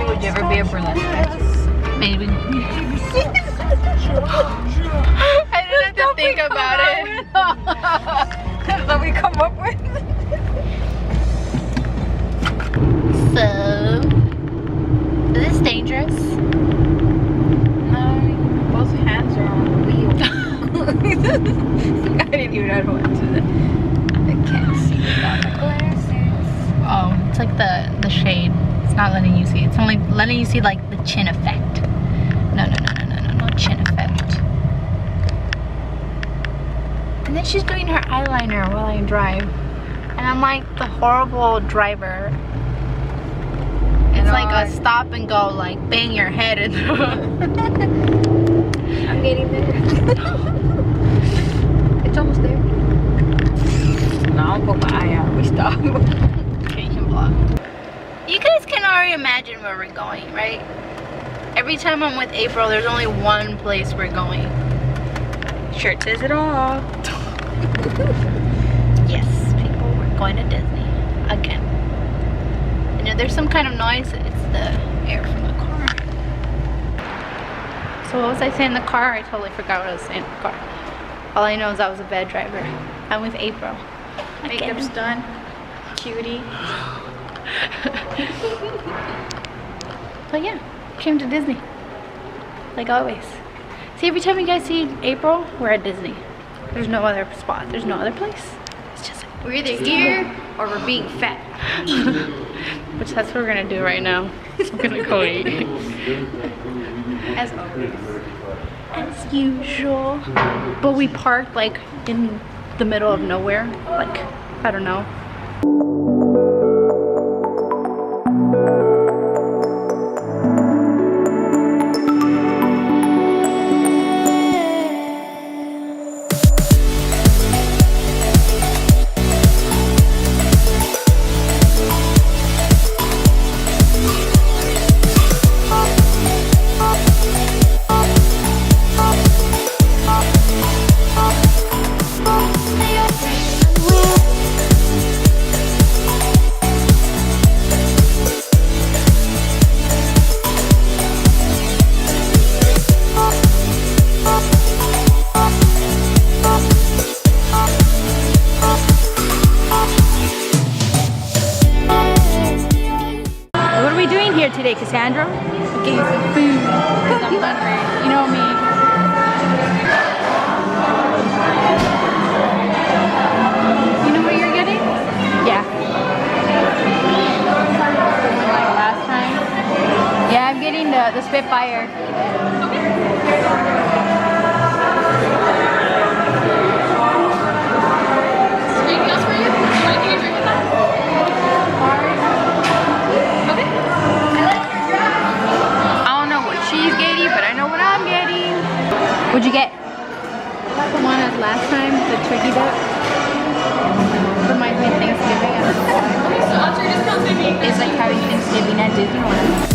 me, would you ever be a burlesque dancer? Maybe. I didn't have to think about it. That's what we come up with. So, is this dangerous? No, both hands are on the wheel. I didn't even know what to do that. I can't see without my glasses. Oh, it's like the shade. It's not letting you see. It's only letting you see like the chin effect. No, chin effect. And then she's doing her eyeliner while I drive. And I'm like the horrible driver. It's like a stop and go, like bang your head in the I'm getting there. It's almost there. No, I'll put my eye out. We stop. Okay, you can block. You guys can already imagine where we're going, right? Every time I'm with April, there's only one place we're going. Shirt says it all. Yes, people, we're going to Disney again. You know, there's some kind of noise. It's the air from the car. So what was I saying in the car? I totally forgot what I was saying in the car. All I know is I was a bad driver. I'm with April. Makeup's done. Cutie. But yeah, came to Disney. Like always. See, every time you guys see April, we're at Disney. There's no other spot. There's no other place. It's just like, We're either here or we're being fat. which that's what we're gonna do right now. We're gonna go eat. As always. As usual. But we parked like in the middle of nowhere. Like, I don't know. Today, Cassandra, I'll get you some food because I'm hungry. You know me. You know what you're getting? Yeah. Like last time? Yeah, I'm getting the Spitfire. Anything else for you? You want to take a drink with that? What'd you get? The one as last time, the turkey duck. Reminds me of Thanksgiving. It's like having Thanksgiving at Disneyland.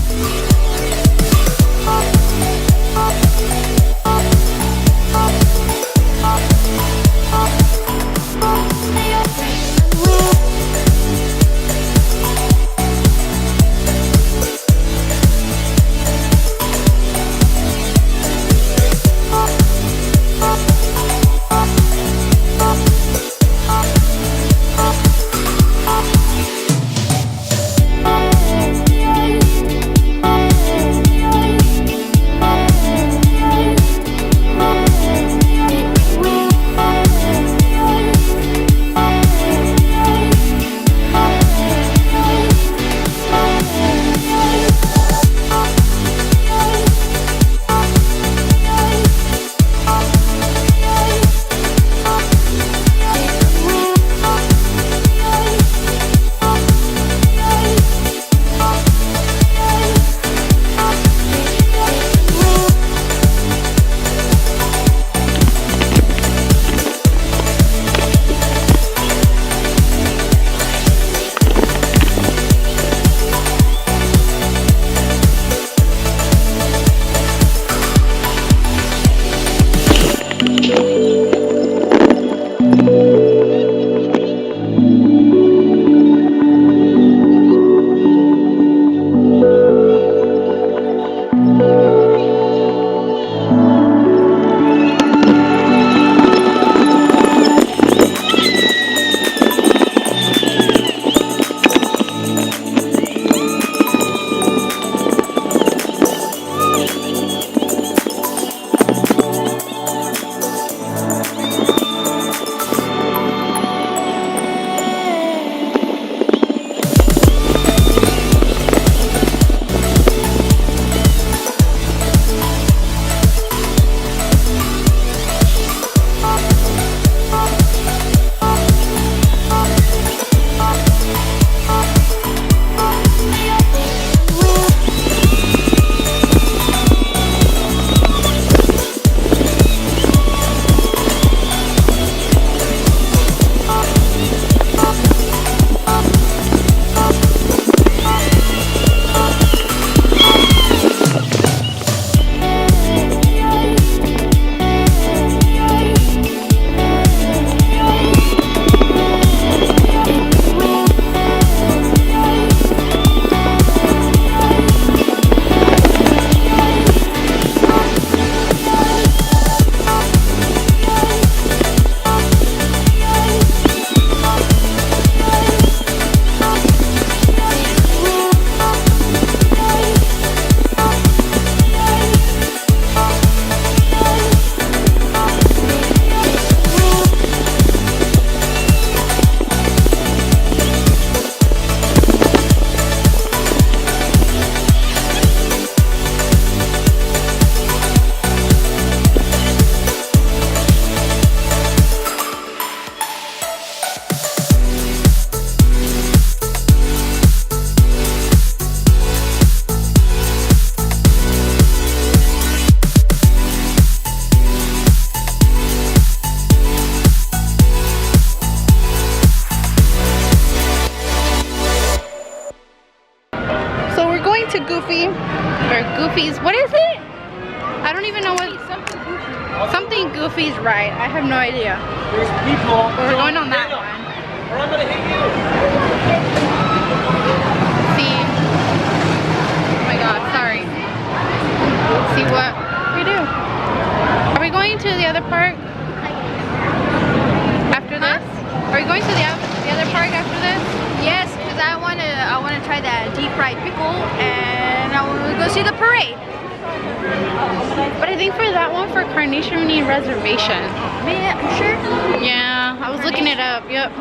to Goofy or Goofy's. What is it? I don't even know what. Something Goofy's right. I have no idea. There's people. But we're going on that one. Or I'm gonna hit you. See. Oh my God. Sorry. See what we do. Are we going to the other park after this? Are we going to the other park after this? Yes, because I wanna try that deep fried pickle, and I wanna go see the parade. But I think for that one, for Carnation, we need reservation. Yeah, sure. Yeah, I was looking it up. Yep.